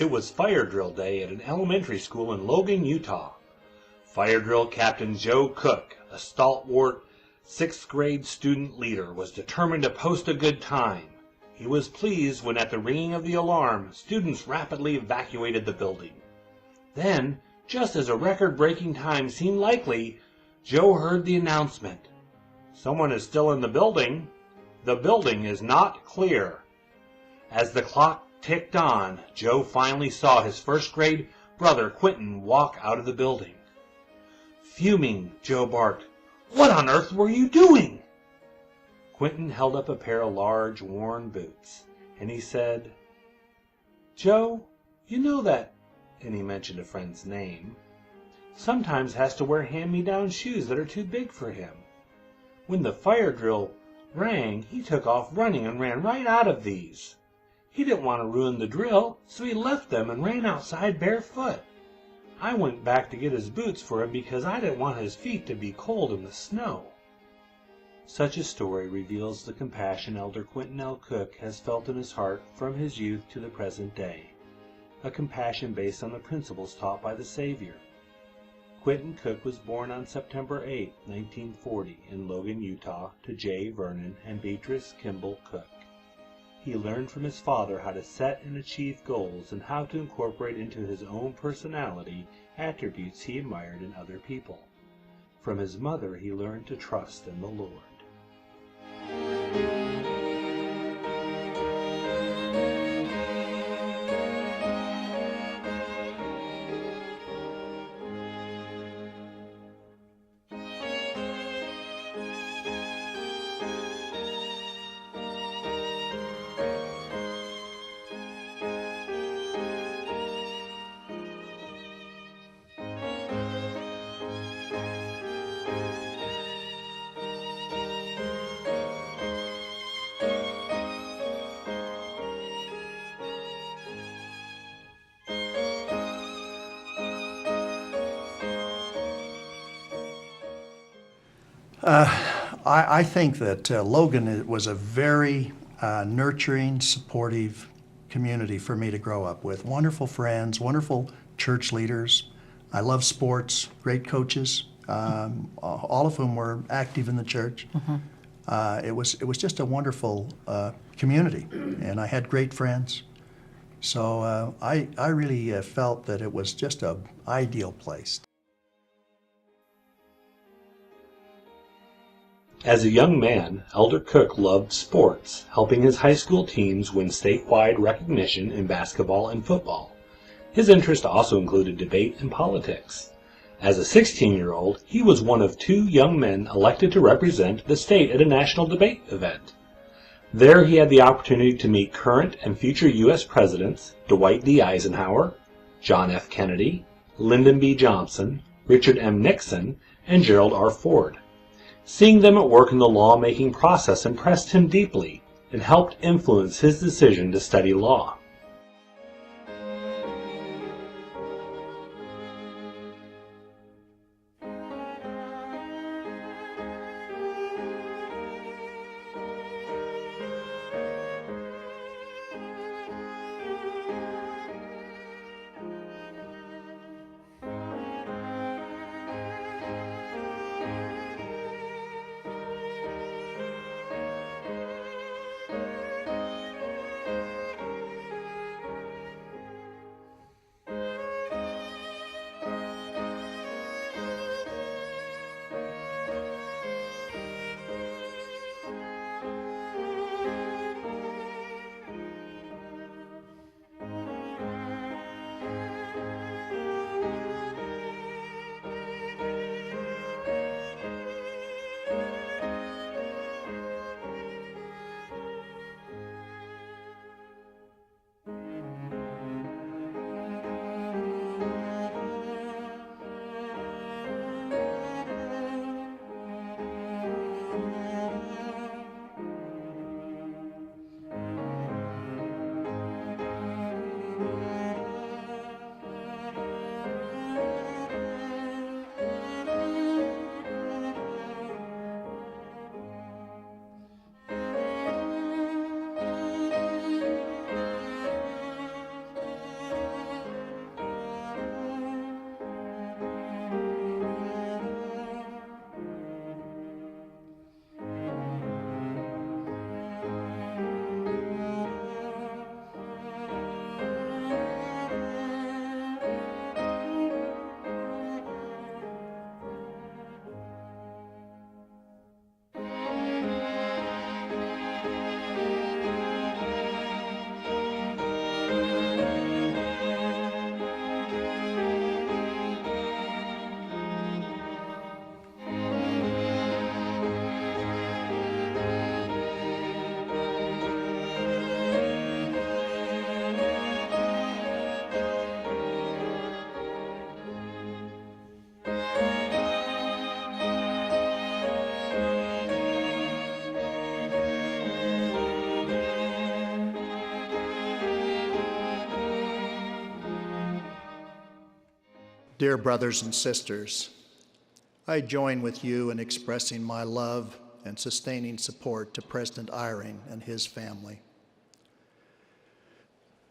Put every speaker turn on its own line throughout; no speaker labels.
It was fire drill day at an elementary school in Logan, Utah. Fire drill Captain Joe Cook, a stalwart 6th grade student leader, was determined to post a good time. He was pleased when, at the ringing of the alarm, students rapidly evacuated the building. Then, just as a record-breaking time seemed likely, Joe heard the announcement. "Someone is still in the building. The building is not clear." As the clock ticked on, Joe finally saw his 1st grade brother Quentin walk out of the building. Fuming, Joe barked, "What on earth were you doing?" Quentin held up a pair of large, worn boots, and he said, "Joe, you know that," and he mentioned a friend's name, "sometimes has to wear hand-me-down shoes that are too big for him. When the fire drill rang, he took off running and ran right out of these. He didn't want to ruin the drill, so he left them and ran outside barefoot. I went back to get his boots for him because I didn't want his feet to be cold in the snow." Such a story reveals the compassion Elder Quentin L. Cook has felt in his heart from his youth to the present day, a compassion based on the principles taught by the Savior. Quentin Cook was born on September 8, 1940, in Logan, Utah, to J. Vernon and Beatrice Kimball Cook. He learned from his father how to set and achieve goals and how to incorporate into his own personality attributes he admired in other people. From his mother, he learned to trust in the Lord.
I think that Logan was a very nurturing, supportive community for me to grow up with. Wonderful friends, wonderful church leaders. I love sports, great coaches, all of whom were active in the church. It was just a wonderful community, and I had great friends. So I really felt that it was just an ideal place.
As a young man, Elder Cook loved sports, helping his high school teams win statewide recognition in basketball and football. His interest also included debate and politics. As a 16-year-old, he was one of 2 young men elected to represent the state at a national debate event. There he had the opportunity to meet current and future U.S. presidents Dwight D. Eisenhower, John F. Kennedy, Lyndon B. Johnson, Richard M. Nixon, and Gerald R. Ford. Seeing them at work in the lawmaking process impressed him deeply and helped influence his decision to study law.
Dear brothers and sisters, I join with you in expressing my love and sustaining support to President Eyring and his family.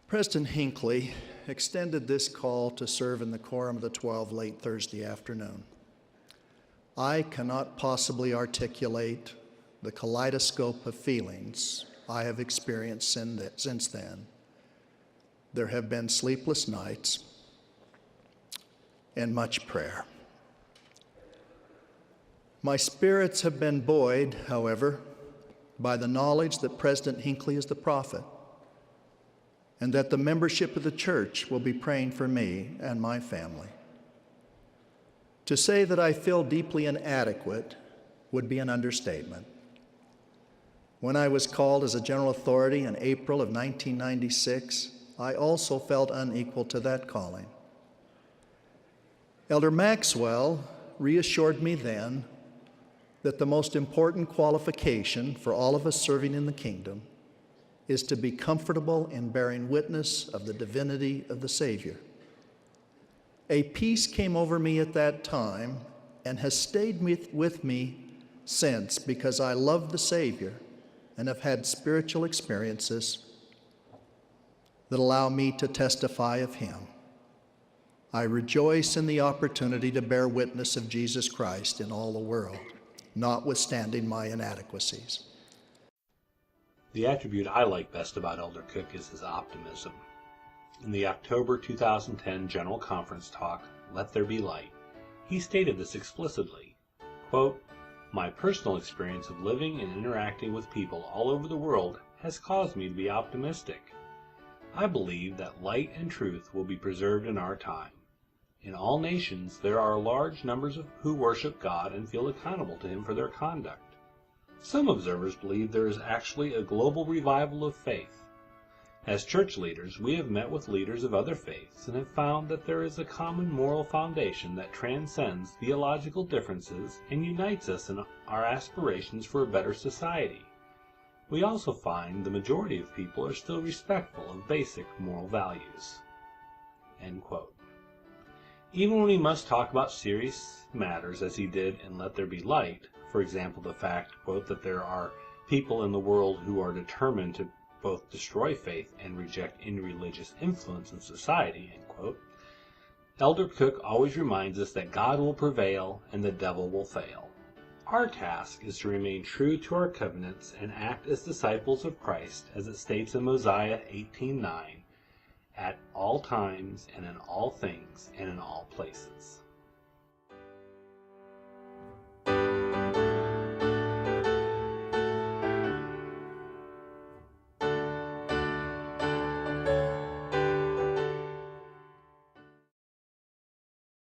President Hinckley extended this call to serve in the Quorum of the 12 late Thursday afternoon. I cannot possibly articulate the kaleidoscope of feelings I have experienced since then. There have been sleepless nights and much prayer. My spirits have been buoyed, however, by the knowledge that President Hinckley is the prophet, and that the membership of the church will be praying for me and my family. To say that I feel deeply inadequate would be an understatement. When I was called as a general authority in April of 1996, I also felt unequal to that calling. Elder Maxwell reassured me then that the most important qualification for all of us serving in the kingdom is to be comfortable in bearing witness of the divinity of the Savior. A peace came over me at that time and has stayed with me since, because I love the Savior and have had spiritual experiences that allow me to testify of him. I rejoice in the opportunity to bear witness of Jesus Christ in all the world, notwithstanding my inadequacies.
The attribute I like best about Elder Cook is his optimism. In the October 2010 General Conference talk, Let There Be Light, he stated this explicitly, quote, "My personal experience of living and interacting with people all over the world has caused me to be optimistic. I believe that light and truth will be preserved in our time. In all nations, there are large numbers who worship God and feel accountable to him for their conduct. Some observers believe there is actually a global revival of faith. As church leaders, we have met with leaders of other faiths and have found that there is a common moral foundation that transcends theological differences and unites us in our aspirations for a better society. We also find the majority of people are still respectful of basic moral values." End quote. Even when he must talk about serious matters, as he did in Let There Be Light, for example the fact, quote, that there are people in the world who are determined to both destroy faith and reject any religious influence in society, end quote, Elder Cook always reminds us that God will prevail and the devil will fail. Our task is to remain true to our covenants and act as disciples of Christ, as it states in Mosiah 18:9, at all times and in all things and in all places.